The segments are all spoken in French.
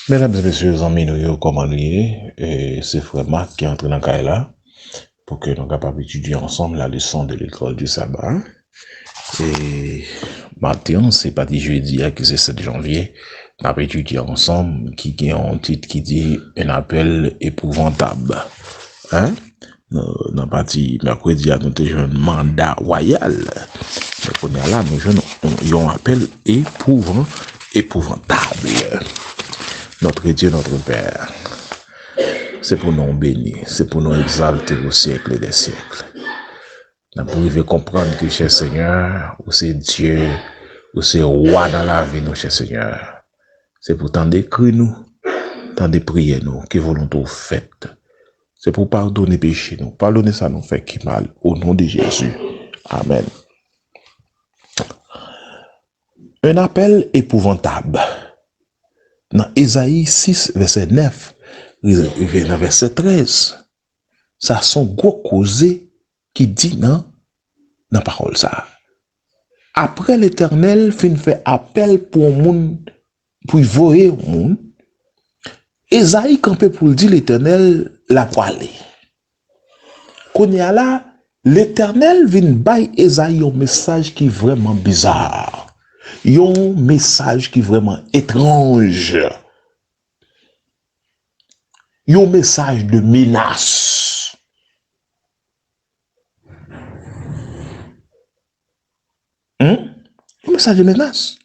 Mesdames et messieurs, amis, nous comment nous et c'est Frère Marc qui est entré dans le là pour que nous soyons capables d'étudier ensemble la leçon de l'école du sabbat. Et matin, c'est pas dit jeudi, que c'est 7 janvier, nous avons étudié ensemble qui a un titre qui dit un appel épouvantable. Hein? Dans partie mercredi, nous avons un mandat royal. Donc, on est là, nous avons un appel épouvantable. Notre Dieu, notre Père, c'est pour nous bénir, c'est pour nous exalter au siècle des siècles. Nous pouvons comprendre que, cher Seigneur, ou c'est Dieu, ou c'est roi dans la vie, nous, cher Seigneur. C'est pour tant d'écrire nous, tant de prier nous, que volonté faite. C'est pour pardonner péché nous, pardonner ça nous fait qui mal, au nom de Jésus. Amen. Un appel épouvantable. Dans Ésaïe 6, verset 9, dans verset 13, ça sont gros causés qui dit dans la parole ça. Après l'Éternel fin fait appel pour monde, pour voyer au monde, Ésaïe campé pour dire l'Éternel la voilé. Qu'on y a là, l'Éternel vient bailler Ésaïe un message qui est vraiment bizarre. Un message qui est vraiment étrange. Un message de menace. Un message de menace.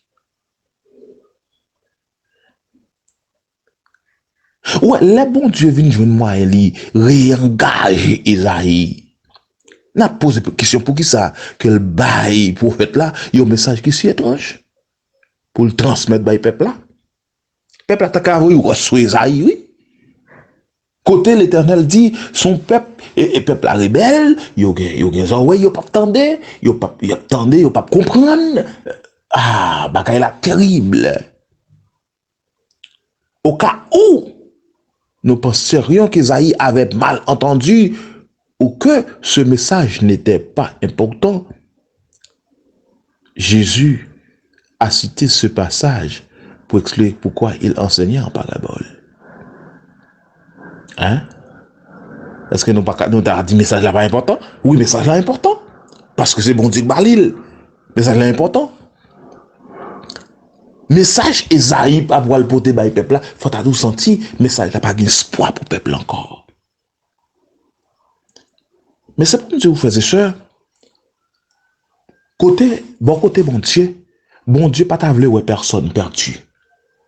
Ouais, le bon Dieu vient jouer moi et réengage Isaïe. N'a posé une question pour qui ça que le bail prophète là, il y a un message qui est si étrange pour le transmettre par le peuple là. Le peuple là t'a qu'à reçoit Isaïe, oui. Côté l'Éternel dit son peuple et peuple la rebelle, yo gen oreilles, yo pas tendre, yo pas comprendre. Ah, bagay la terrible. Au cas où nous penserions qu'Isaïe avait mal entendu ou que ce message n'était pas important, Jésus a cité ce passage pour expliquer pourquoi il enseignait en parabole. Hein? Est-ce que nous avons dit message là pas important? Oui, message là important. Parce que c'est bon Dieu Balil. Message là important. Message Esaïe pas pour le porter par le peuple là. Faut à nous sentir message là pas d'espoir pour le peuple encore. Mais c'est pour nous dire, vous frères et sœurs, côté bon Dieu pas t'avouer ouais personne perdu.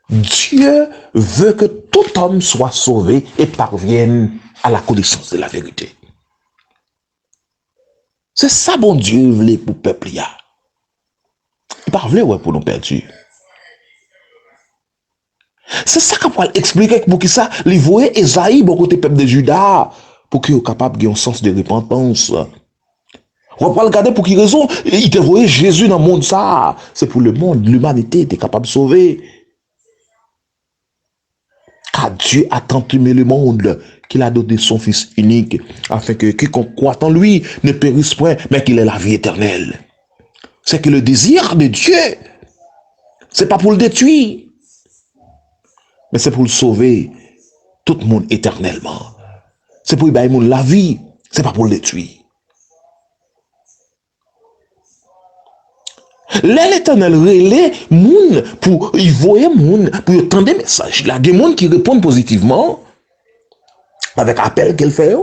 Dieu veut que tout homme soit sauvé et parvienne à la connaissance de la vérité. C'est ça bon Dieu voulait pour le peuple là. Il pas voulait ouais pour nous perdus. C'est ça qu'on va expliquer pour qui ça, les voyer Esaïe bon côté peuple de Juda pour qu'il soit capable de un sens de repentance. On va regarder pour qui raison il te voyait Jésus dans le monde ça. C'est pour le monde, l'humanité était capable de sauver. Car Dieu a tant aimé le monde qu'il a donné son Fils unique, afin que quiconque croit en lui ne périsse point, mais qu'il ait la vie éternelle. C'est que le désir de Dieu, c'est pas pour le détruire, mais c'est pour le sauver tout le monde éternellement. C'est pour lui donner la vie, c'est pas pour le détruire. L'Éternel relais moun pour y voyer moun pour entendre des messages. Il y a des gens qui répondent positivement avec appel qu'elle fait.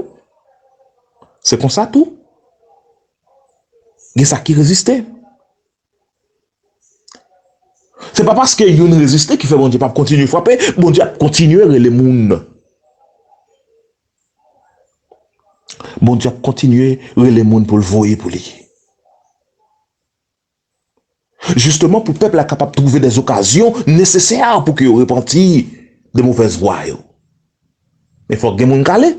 C'est comme ça tout. Il y a ça qui résistait. C'est pas parce qu'il y a une résistance qui fait bon Dieu pas continuer à frapper, bon Dieu a continué à les moun. Bon Dieu a continué à les moun pour le voyer pour lui. Justement pour le peuple est capable de trouver des occasions nécessaires pour qu'il repentit de mauvaises voies. Mais il faut que les gens calent.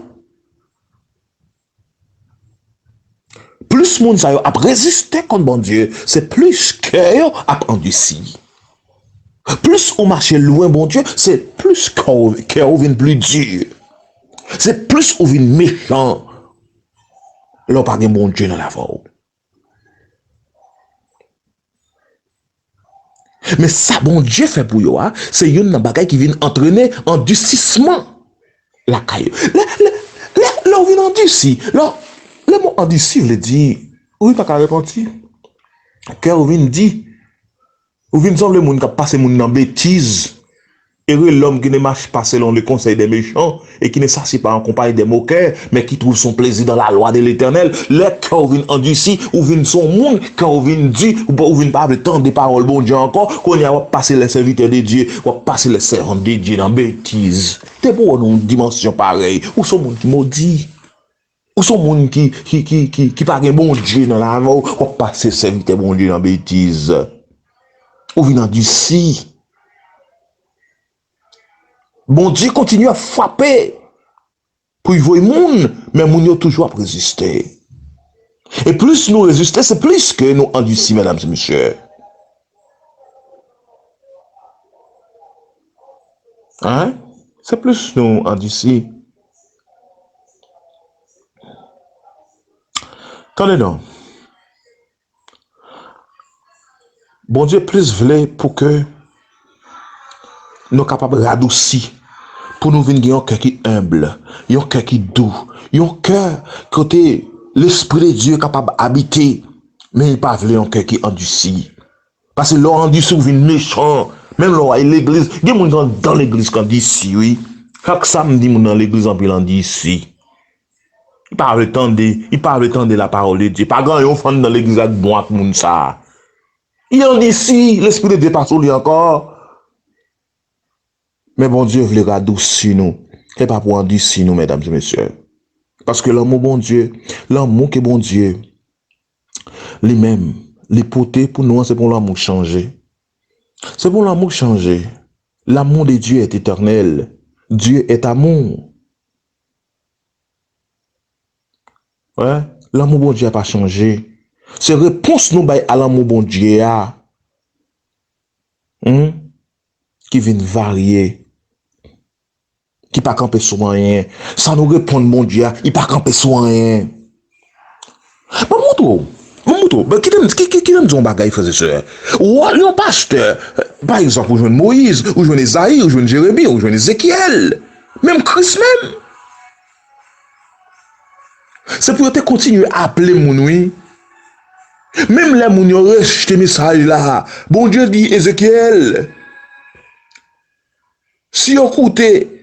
Plus moun sa yo a résisté contre bon Dieu, c'est plus cœur a endurci. Plus on marche loin bon Dieu, c'est plus cœur vient plus dur. C'est plus on vient méchant. L'on pas de bon Dieu dans la voie. Mais ça, bon Dieu fait pour yo, c'est une bagaille qui vient entraîner endurcissement la caille. Là, on vient endurci. Là, le mot endurci, veut dire, oui, pas qu'à répondre. Car on vient dire, on vient dire le monde qui a passé mon dans bêtise. Heureux l'homme qui ne marche pas selon le conseil des méchants et qui ne s'assied pas en compagnie des moqueurs, mais qui trouve son plaisir dans la loi de l'Éternel. Le cœur vient endurci, ou vient son monde, quand on vient dire, ou vient pas avec tant de paroles, bon Dieu encore, qu'on y a passé les serviteurs de Dieu, ou passé les servants de Dieu dans bêtise. T'es pour une dimension pareille, ou son monde qui maudit. Ou son monde qui parle bon Dieu dans la mort, ou passer serviteur bon Dieu dans bêtise. Ou vient endurci. Bon Dieu continue à frapper pour y voir moun, mais moun yo toujours à résister. Et plus nous résister, c'est plus que nous endurcis, mesdames et messieurs. Hein? C'est plus nous endurcis. Attendez non. Bon Dieu plus voulait pour que nous capables de radoucir. Pour nous venir un cœur qui humble, un cœur qui doux, un cœur côté l'esprit de Dieu capable d'habiter, mais il pas un cœur qui endurci. Parce que l'on endurci ou vient méchant, même l'on a l'église, il y a des gens dans l'église qui endurci, oui. Chaque samedi, dans l'église, on peut endurci. Il parle le temps de la parole de Dieu. Pas grand enfant dans l'église avec bon avec moun ça. Il endurci, l'esprit de Dieu passe sur lui encore. Mais bon Dieu voulait radoucir nous. Et pas pour endurcir nous, mesdames et messieurs. Parce que l'amour bon Dieu, l'amour que bon Dieu, lui-même, les potés pour nous, c'est pour l'amour changer. C'est pour l'amour changer. L'amour de Dieu est éternel. Dieu est amour. Ouais? L'amour bon Dieu n'a pas changé. C'est réponse nous à l'amour bon Dieu qui vient varier. Qui pas camper sur rien. Sans nous répondre, mon Dieu, il pas camper sur rien. Mon mouton, qui donne son bagage, frère et sœur? Ou un pasteur, par exemple, ou jeune Moïse, ou jeune Esaïe, ou jeune Jérémie, ou jeune Ézéchiel, même Christ même. C'est pour te continuer à appeler mon oui. Même les moun yo rejeté message là. Bon Dieu dit Ézéchiel, si vous écoutez,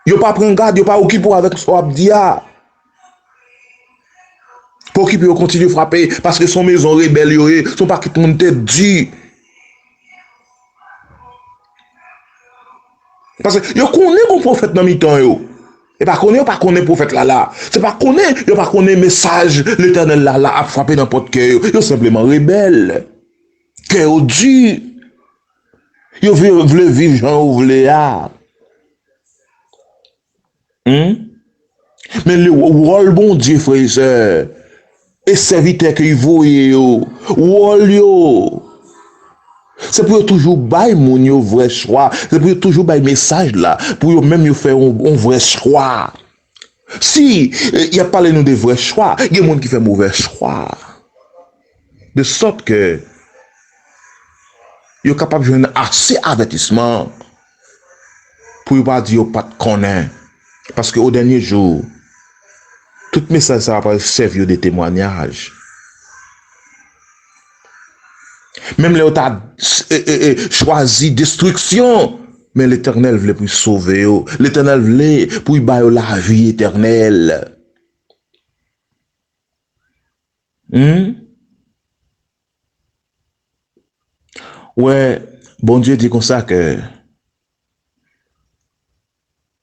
yo pas prendre garde, yo pas occupé avec ce abdia. Pour qu'il puisse continuer à frapper parce que son maison rebelle, son pas qui ton tête dit. Parce que yo connaît mon prophète dans mi-temps yo. Et pas connaît prophète là. C'est pas connaît message l'Éternel là a frappé dans votre cœur. Yo simplement rebelle. Cœur dur. Yo veut vivre Jean ou vle a. Mais le rôle bon Dieu frère et sœur et serviteur que vous yo, rôle yo. C'est pour toujours bailler mon vrai choix. C'est pour toujours bailler message là. Pour même yo faire un vrai choix. Si il y a parlé nous de vrai choix, il y a des gens qui font mauvais choix. De sorte que yo capable de jouer assez avertissement pour pas dire pas de connaître. Parce que au dernier jour, tout message ça va servir de témoignage. Même les autres choisi destruction, mais l'Éternel voulait pour sauver. L'Éternel voulait pour y bailler la vie éternelle. Ouais, bon Dieu dit comme ça que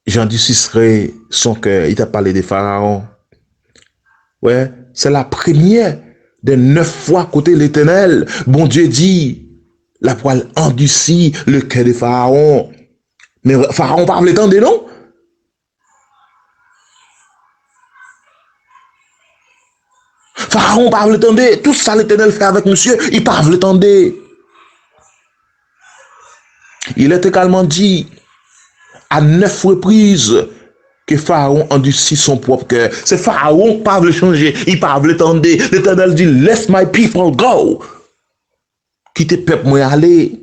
j'endurcirai son cœur. Il t'a parlé de Pharaon. Ouais, c'est la première des 9 fois côté l'Éternel. Bon Dieu dit, la poêle endurcit le cœur de Pharaon. Mais Pharaon parle le temps de non? Pharaon parle le temps de tout ça l'Éternel fait avec monsieur, il parle le temps de. Il est également dit à 9 reprises que Pharaon endurcit son propre cœur. C'est Pharaon qui parle changer, il parle le temps de. L'Éternel dit, let my people go. Quitter peuple, moi aller.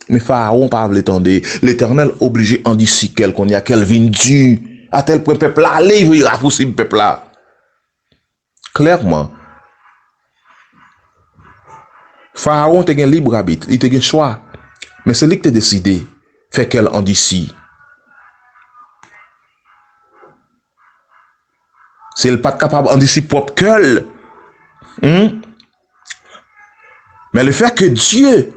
Mais Pharaon pas l'étendre. L'Éternel obligé en d'ici qu'on y a qu'elle vient du. À tel point peuple là, aller, il va possible peuple là. Clairement. Pharaon te gen libre arbitre, il te gen choix. Mais c'est lui qui t'a décidé. Fait qu'elle en d'ici. C'est le pas capable en d'ici propre qu'elle. Mais le fait que Dieu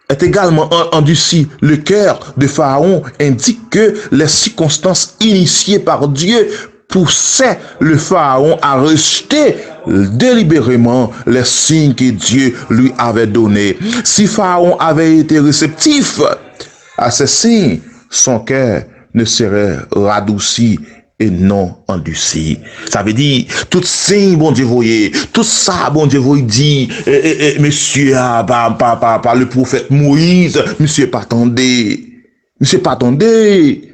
est également endurci le cœur de Pharaon indique que les circonstances initiées par Dieu poussaient le Pharaon à rejeter délibérément les signes que Dieu lui avait donnés. Si Pharaon avait été réceptif à ces signes, son cœur ne serait radouci et non endurci. Ça veut dire, tout signe, bon Dieu voyez, tout ça, bon Dieu voyez dit, monsieur, par le prophète Moïse, monsieur pas attendez, monsieur pas attendez.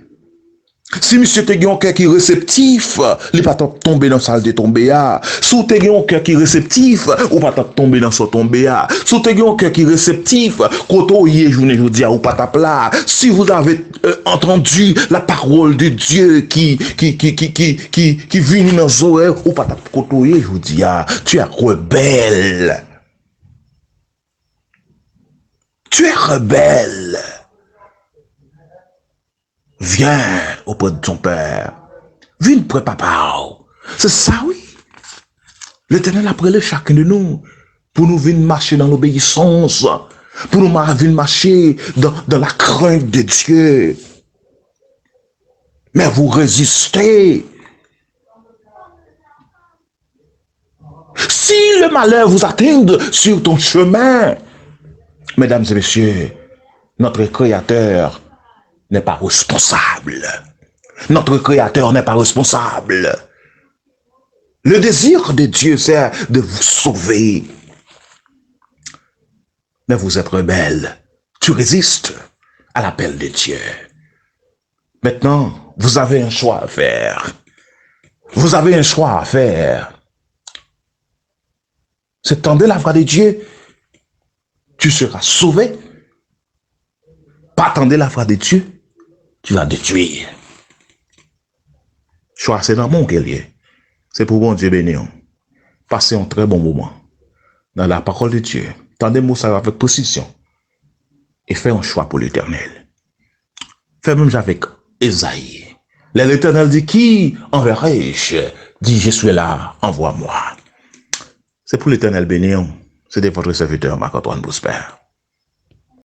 Si monsieur te un cœur qui est réceptif, il pas tomber dans salle de tomber à. Si tu un cœur qui est réceptif, ou pas tomber dans ce tomber à. Si tu un cœur qui est réceptif, quand on y est journée jeudi ou pas plat. Si vous avez entendu la parole de Dieu qui vient dans nos oreilles ou pas côtoyer jeudi, tu es rebelle. Tu es rebelle. Viens auprès de ton père. Viens près papa. C'est ça, oui. L'Éternel a prélé chacun de nous pour nous venir marcher dans l'obéissance, pour nous venir marcher dans la crainte de Dieu. Mais vous résistez. Si le malheur vous atteint sur ton chemin, mesdames et messieurs, notre Créateur n'est pas responsable. Notre Créateur n'est pas responsable. Le désir de Dieu, c'est de vous sauver. Mais vous êtes rebelle. Tu résistes à l'appel de Dieu. Maintenant, vous avez un choix à faire. Vous avez un choix à faire. C'est tendre la voix de Dieu. Tu seras sauvé. Pas tendre la voix de Dieu. Tu vas détruire. Choix, c'est dans mon guerrier. C'est pour bon Dieu béni. Passez un très bon moment dans la parole de Dieu. Tendez-moi ça avec précision. Et faites un choix pour l'Éternel. Faites même avec Esaïe. L'Éternel dit, qui enverrai-je? Dit, je suis là, envoie-moi. C'est pour l'Éternel béni. C'est de votre serviteur Marc-Antoine Bousper.